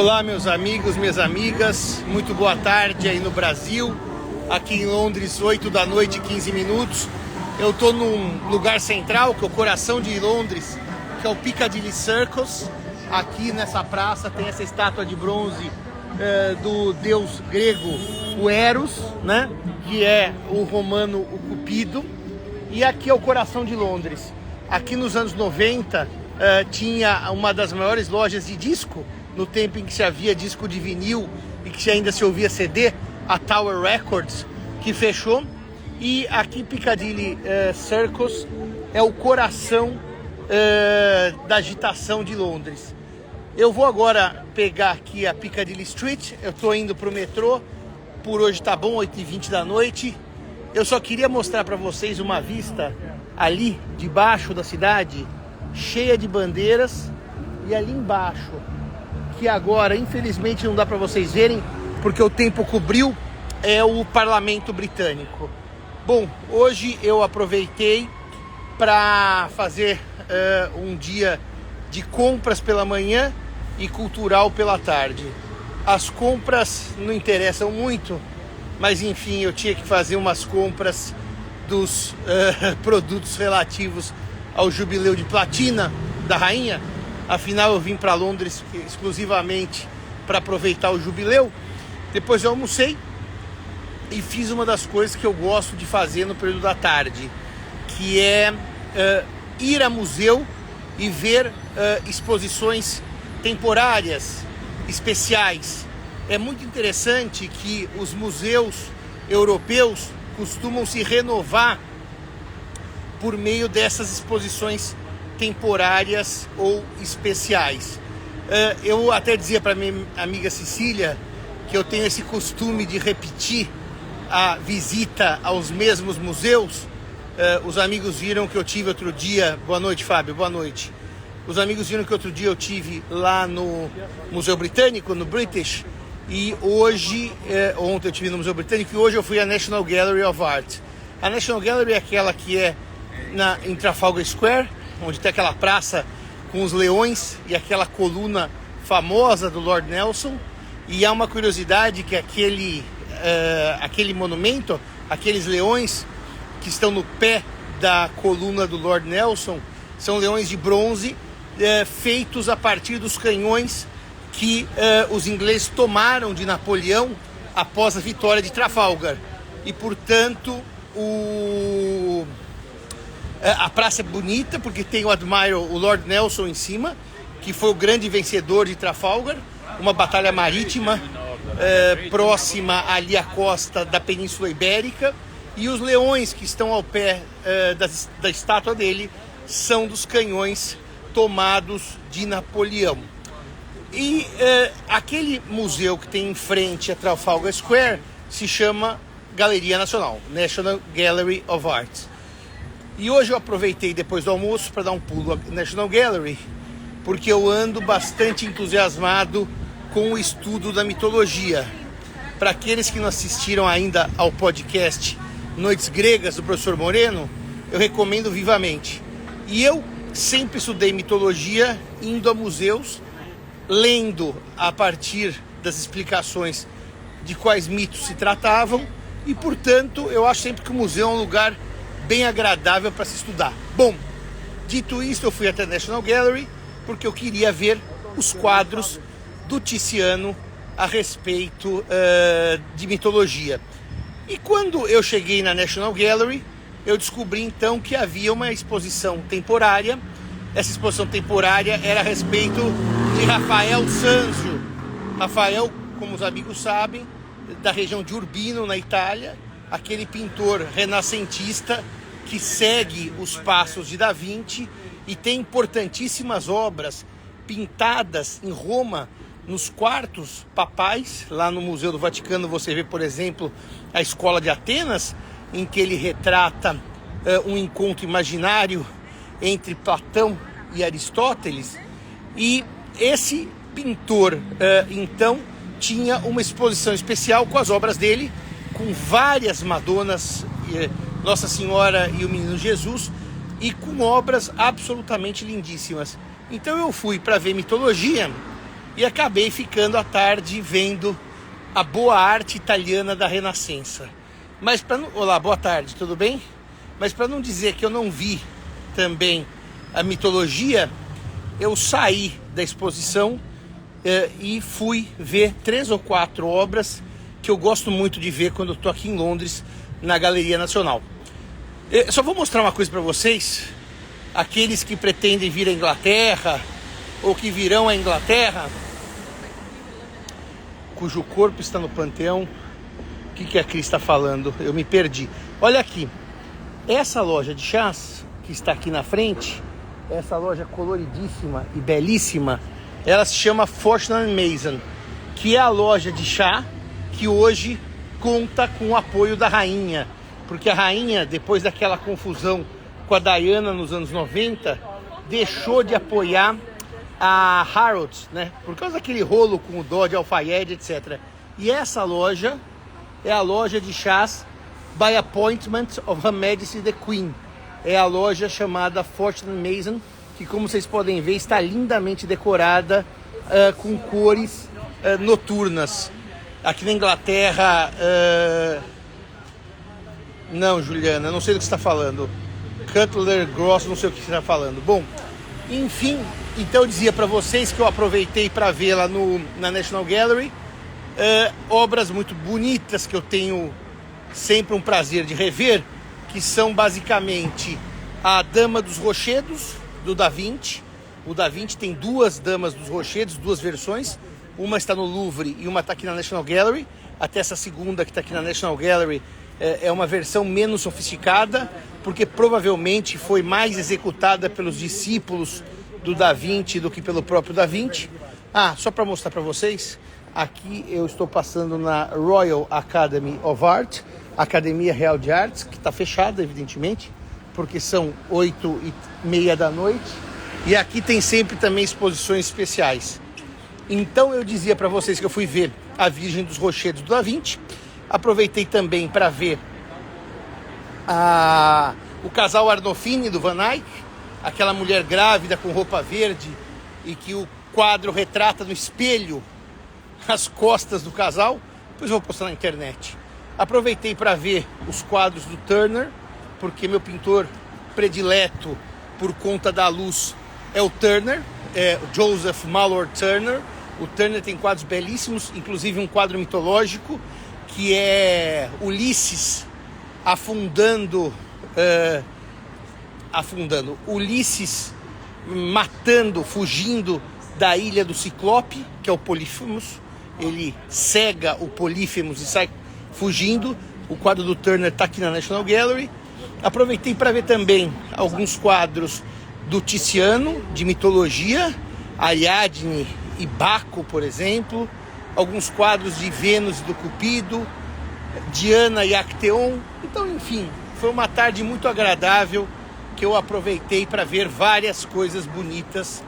Olá, meus amigos, minhas amigas, muito boa tarde aí no Brasil. Aqui em Londres, 8 da noite, 15 minutos. Eu tô num lugar central, que é o coração de Londres, que é o Piccadilly Circus. Aqui nessa praça tem essa estátua de bronze do deus grego, o Eros, né? Que é o romano, o Cupido. E aqui é o coração de Londres. Aqui nos anos 90 tinha uma das maiores lojas de disco, no tempo em que se havia disco de vinil e que ainda se ouvia CD, a Tower Records, que fechou. E aqui Piccadilly Circus é o coração da agitação de Londres. Eu vou agora pegar aqui a Piccadilly Street, eu estou indo para o metrô, por hoje tá bom, 8h20 da noite. Eu só queria mostrar para vocês uma vista ali debaixo da cidade, cheia de bandeiras, e ali embaixo, que agora infelizmente não dá para vocês verem, porque o tempo cobriu, é o Parlamento Britânico. Bom, hoje eu aproveitei para fazer um dia de compras pela manhã e cultural pela tarde. As compras não interessam muito, mas enfim, eu tinha que fazer umas compras dos produtos relativos ao jubileu de platina da rainha. Afinal, eu vim para Londres exclusivamente para aproveitar o jubileu. Depois eu almocei e fiz uma das coisas que eu gosto de fazer no período da tarde, que é ir a museu e ver exposições temporárias, especiais. É muito interessante que os museus europeus costumam se renovar por meio dessas exposições temporárias ou especiais. Eu até dizia para minha amiga Cecília que eu tenho esse costume de repetir a visita aos mesmos museus. Os amigos viram que eu tive outro dia... Boa noite, Fábio, boa noite. Os amigos viram que outro dia eu tive lá no Museu Britânico, no British, e hoje, ontem eu tive no Museu Britânico, e hoje eu fui à National Gallery of Art. A National Gallery é aquela que é em Trafalgar Square, onde tem aquela praça com os leões e aquela coluna famosa do Lord Nelson. E há uma curiosidade que aquele monumento, aqueles leões que estão no pé da coluna do Lord Nelson, são leões de bronze feitos a partir dos canhões que os ingleses tomaram de Napoleão após a vitória de Trafalgar. E, portanto, a praça é bonita porque tem o Admiral, o Lord Nelson em cima, que foi o grande vencedor de Trafalgar, uma batalha marítima próxima ali à costa da Península Ibérica. E os leões que estão ao pé da estátua dele são dos canhões tomados de Napoleão. E aquele museu que tem em frente a Trafalgar Square se chama Galeria Nacional, National Gallery of Art. E hoje eu aproveitei depois do almoço para dar um pulo à National Gallery, porque eu ando bastante entusiasmado com o estudo da mitologia. Para aqueles que não assistiram ainda ao podcast Noites Gregas do professor Moreno, eu recomendo vivamente. E eu sempre estudei mitologia indo a museus, lendo a partir das explicações de quais mitos se tratavam, e portanto eu acho sempre que o museu é um lugar bem agradável para se estudar. Bom, dito isso, eu fui até a National Gallery porque eu queria ver os quadros do Tiziano a respeito de mitologia. E quando eu cheguei na National Gallery, eu descobri então que havia uma exposição temporária. Essa exposição temporária era a respeito de Rafael Sanzio. Rafael, como os amigos sabem, da região de Urbino, na Itália, aquele pintor renascentista que segue os passos de Da Vinci e tem importantíssimas obras pintadas em Roma, nos quartos papais. Lá no Museu do Vaticano você vê, por exemplo, a Escola de Atenas, em que ele retrata um encontro imaginário entre Platão e Aristóteles. E esse pintor, então, tinha uma exposição especial com as obras dele, com várias Madonas, Nossa Senhora e o Menino Jesus, e com obras absolutamente lindíssimas. Então eu fui para ver mitologia e acabei ficando à tarde vendo a boa arte italiana da Renascença. Mas para não... Olá, boa tarde, tudo bem? Mas para não dizer que eu não vi também a mitologia, eu saí da exposição e fui ver 3 ou 4 obras que eu gosto muito de ver quando eu estou aqui em Londres, na Galeria Nacional. Só vou mostrar uma coisa para vocês. Aqueles que pretendem vir à Inglaterra ou que virão à Inglaterra, cujo corpo está no panteão. O que a Cris está falando? Eu me perdi. Olha aqui, essa loja de chás que está aqui na frente, essa loja coloridíssima e belíssima, ela se chama Fortnum & Mason, que é a loja de chá que hoje conta com o apoio da rainha, porque a rainha, depois daquela confusão com a Diana nos anos 90, deixou de apoiar a Harrods, né? Por causa daquele rolo com o Dodge, Alfaiate, etc. E essa loja é a loja de chás By Appointment of Her Majesty the Queen. É a loja chamada Fortnum & Mason, que, como vocês podem ver, está lindamente decorada com cores noturnas. Aqui na Inglaterra... Não, Juliana, não sei do que você está falando. Cutler Gross, não sei o que você está falando. Bom, enfim, então eu dizia para vocês que eu aproveitei para ver lá na National Gallery obras muito bonitas que eu tenho sempre um prazer de rever, que são basicamente a Dama dos Rochedos, do Da Vinci. O Da Vinci tem 2 Damas dos Rochedos, 2 versões. Uma está no Louvre e uma está aqui na National Gallery. Até essa segunda que está aqui na National Gallery é uma versão menos sofisticada, porque provavelmente foi mais executada pelos discípulos do Da Vinci do que pelo próprio Da Vinci. Só para mostrar para vocês, aqui eu estou passando na Royal Academy of Art, Academia Real de Artes, que está fechada, evidentemente, porque são 8h30 da noite, e aqui tem sempre também exposições especiais. Então eu dizia para vocês que eu fui ver a Virgem dos Rochedos do Da Vinci, aproveitei também para ver o casal Arnolfini do Van Eyck, aquela mulher grávida com roupa verde, e que o quadro retrata no espelho as costas do casal. Depois eu vou postar na internet. Aproveitei para ver os quadros do Turner, porque meu pintor predileto por conta da luz é o Turner, o Joseph Mallord Turner. O Turner tem quadros belíssimos, inclusive um quadro mitológico que é Ulisses afundando, Ulisses fugindo da ilha do Ciclope, que é o Polífemos. Ele cega o Polífemos e sai fugindo. O quadro do Turner está aqui na National Gallery. Aproveitei para ver também alguns quadros do Tiziano, de mitologia, Ariadne e Baco, por exemplo. Alguns quadros de Vênus e do Cupido, Diana e Acteon. Então, enfim, foi uma tarde muito agradável que eu aproveitei para ver várias coisas bonitas.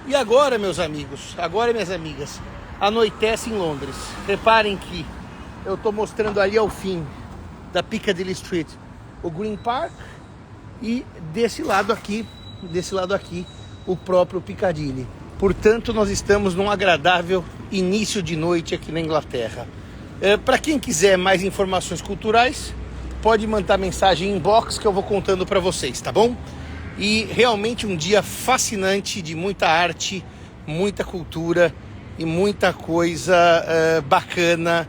E agora, meus amigos, minhas amigas, anoitece em Londres. Reparem que eu estou mostrando ali ao fim da Piccadilly Street o Green Park e desse lado aqui o próprio Piccadilly. Portanto, nós estamos num agradável início de noite aqui na Inglaterra. Para quem quiser mais informações culturais, pode mandar mensagem em inbox que eu vou contando para vocês, tá bom? E realmente um dia fascinante de muita arte, muita cultura e muita coisa bacana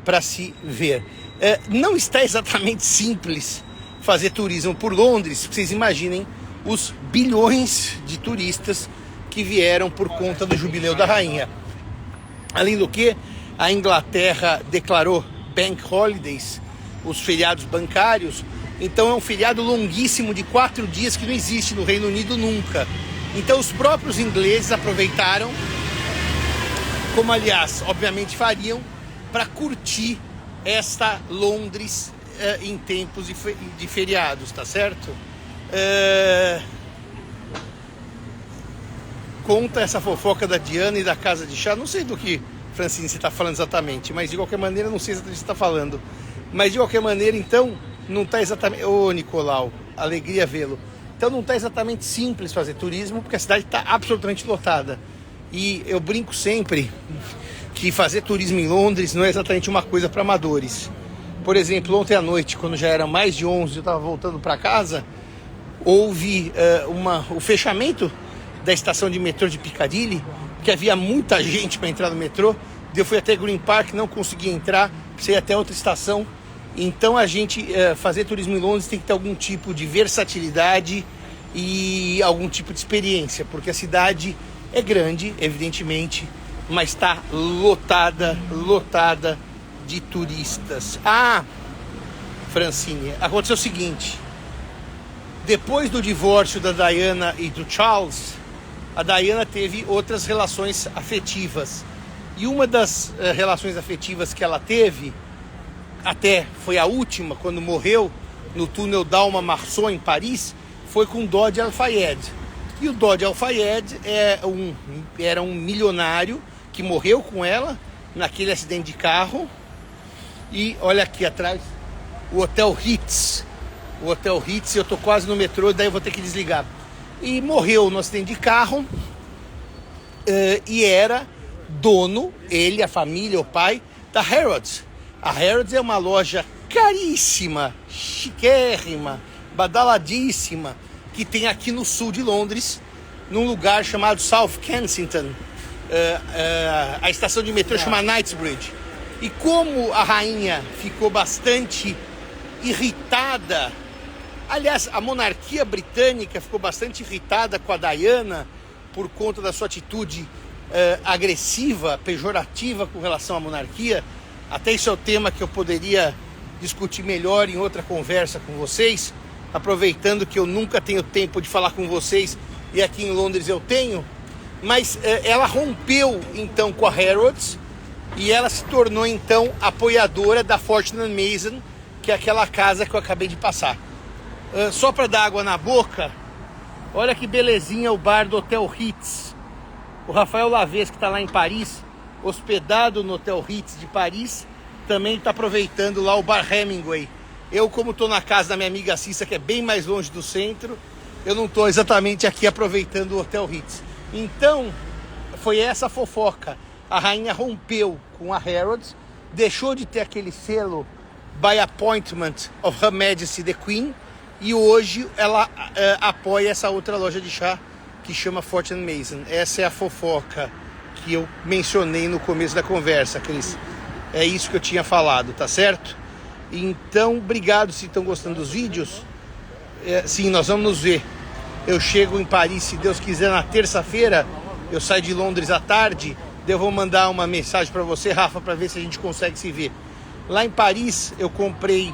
para se ver. Não está exatamente simples fazer turismo por Londres. Vocês imaginem os bilhões de turistas que vieram por conta do Jubileu da Rainha. Além do que, a Inglaterra declarou Bank Holidays, os feriados bancários. Então é um feriado longuíssimo de 4 dias que não existe no Reino Unido nunca. Então os próprios ingleses aproveitaram, como aliás, obviamente fariam, para curtir esta Londres em tempos de feriados, tá certo? Conta essa fofoca da Diana e da casa de chá. Não sei do que, Francine, você está falando exatamente, mas de qualquer maneira, não sei exatamente o que você está falando. Mas de qualquer maneira, então, não está exatamente... Ô, Nicolau, alegria vê-lo. Então não está exatamente simples fazer turismo, porque a cidade está absolutamente lotada. E eu brinco sempre que fazer turismo em Londres não é exatamente uma coisa para amadores. Por exemplo, ontem à noite, quando já era mais de 11, eu estava voltando para casa, houve o fechamento da estação de metrô de Piccadilly, que havia muita gente para entrar no metrô. Eu fui até Green Park, não consegui entrar, precisei ir até outra estação. Então a gente fazer turismo em Londres tem que ter algum tipo de versatilidade e algum tipo de experiência, porque a cidade é grande, evidentemente, mas está lotada de turistas. Ah, Francine, aconteceu o seguinte: depois do divórcio da Diana e do Charles, a Diana teve outras relações afetivas. E uma das relações afetivas que ela teve, até foi a última, quando morreu no túnel Dalma Marceau em Paris, foi com Dodi Al-Fayed. E o Dodi Al-Fayed era um milionário que morreu com ela naquele acidente de carro. E olha aqui atrás, o Hotel Ritz. O Hotel Ritz, eu tô quase no metrô, daí eu vou ter que desligar. E morreu no acidente de carro. E era dono, ele, a família, o pai, da Harrods. A Harrods é uma loja caríssima, chiquérrima, badaladíssima, que tem aqui no sul de Londres, num lugar chamado South Kensington. A estação de metrô chama Knightsbridge. E como a rainha ficou bastante irritada, aliás, a monarquia britânica ficou bastante irritada com a Diana por conta da sua atitude agressiva, pejorativa com relação à monarquia. Até isso é o tema que eu poderia discutir melhor em outra conversa com vocês, aproveitando que eu nunca tenho tempo de falar com vocês e aqui em Londres eu tenho. Mas ela rompeu então com a Harrods e ela se tornou então apoiadora da Fortnum & Mason, que é aquela casa que eu acabei de passar. Só para dar água na boca, olha que belezinha o bar do Hotel Ritz. O Rafael Lavez, que está lá em Paris, hospedado no Hotel Ritz de Paris, também está aproveitando lá o bar Hemingway. Eu, como estou na casa da minha amiga Cissa, que é bem mais longe do centro, eu não estou exatamente aqui aproveitando o Hotel Ritz. Então, foi essa fofoca. A rainha rompeu com a Harrods, deixou de ter aquele selo by appointment of Her Majesty the Queen, e hoje ela apoia essa outra loja de chá que chama Fortnum & Mason. Essa é a fofoca que eu mencionei no começo da conversa, Cris. É isso que eu tinha falado, tá certo? Então, obrigado se estão gostando dos vídeos. Sim, nós vamos nos ver. Eu chego em Paris, se Deus quiser, na terça-feira. Eu saio de Londres à tarde. Eu vou mandar uma mensagem para você, Rafa, para ver se a gente consegue se ver. Lá em Paris, eu comprei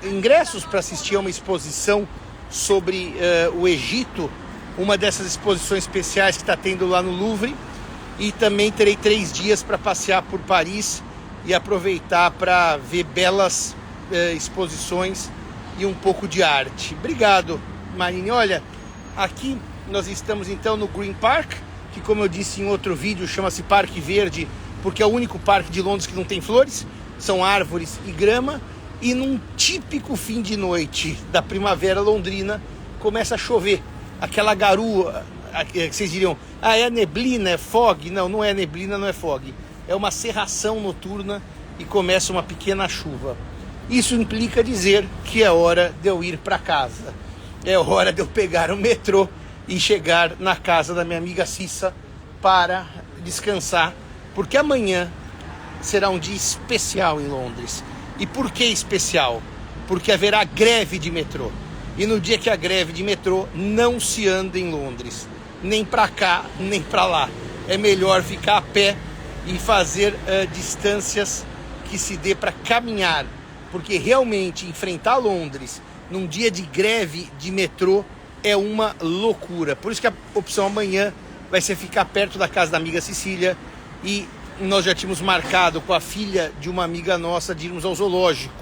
ingressos para assistir a uma exposição sobre o Egito, uma dessas exposições especiais que está tendo lá no Louvre, e também terei 3 dias para passear por Paris e aproveitar para ver belas exposições e um pouco de arte. Obrigado, Marine. Olha, aqui nós estamos então no Green Park, que, como eu disse em outro vídeo, chama-se Parque Verde, porque é o único parque de Londres que não tem flores, são árvores e grama. E num típico fim de noite da primavera londrina, começa a chover. Aquela garoa, que vocês diriam, é neblina, é fog? Não, não é neblina, não é fog. É uma cerração noturna e começa uma pequena chuva. Isso implica dizer que é hora de eu ir para casa. É hora de eu pegar o metrô e chegar na casa da minha amiga Cissa para descansar, porque amanhã será um dia especial em Londres. E por que especial? Porque haverá greve de metrô. E no dia que a greve de metrô, não se anda em Londres. Nem para cá, nem para lá. É melhor ficar a pé e fazer distâncias que se dê para caminhar. Porque realmente enfrentar Londres num dia de greve de metrô é uma loucura. Por isso que a opção amanhã vai ser ficar perto da casa da amiga Cecília. E nós já tínhamos marcado com a filha de uma amiga nossa de irmos ao zoológico.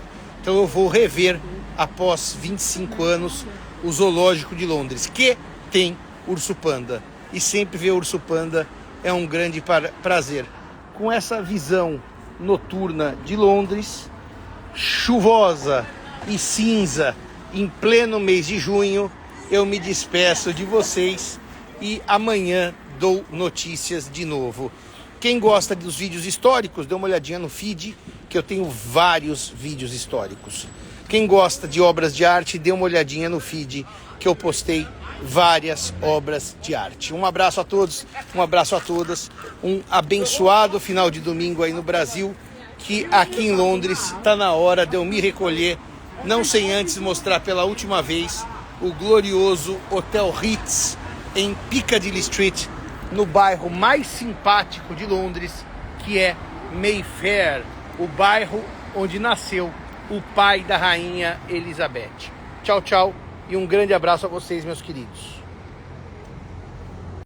Então eu vou rever, após 25 anos, o zoológico de Londres, que tem urso panda. E sempre ver urso panda é um grande prazer. Com essa visão noturna de Londres, chuvosa e cinza, em pleno mês de junho, eu me despeço de vocês e amanhã, dou notícias de novo. Quem gosta dos vídeos históricos, dê uma olhadinha no feed, que eu tenho vários vídeos históricos. Quem gosta de obras de arte, dê uma olhadinha no feed, que eu postei várias obras de arte. Um abraço a todos, um abraço a todas, um abençoado final de domingo aí no Brasil, que aqui em Londres está na hora de eu me recolher, não sem antes mostrar pela última vez o glorioso Hotel Ritz em Piccadilly Street, no bairro mais simpático de Londres, que é Mayfair, o bairro onde nasceu o pai da rainha Elizabeth. Tchau, tchau e um grande abraço a vocês, meus queridos.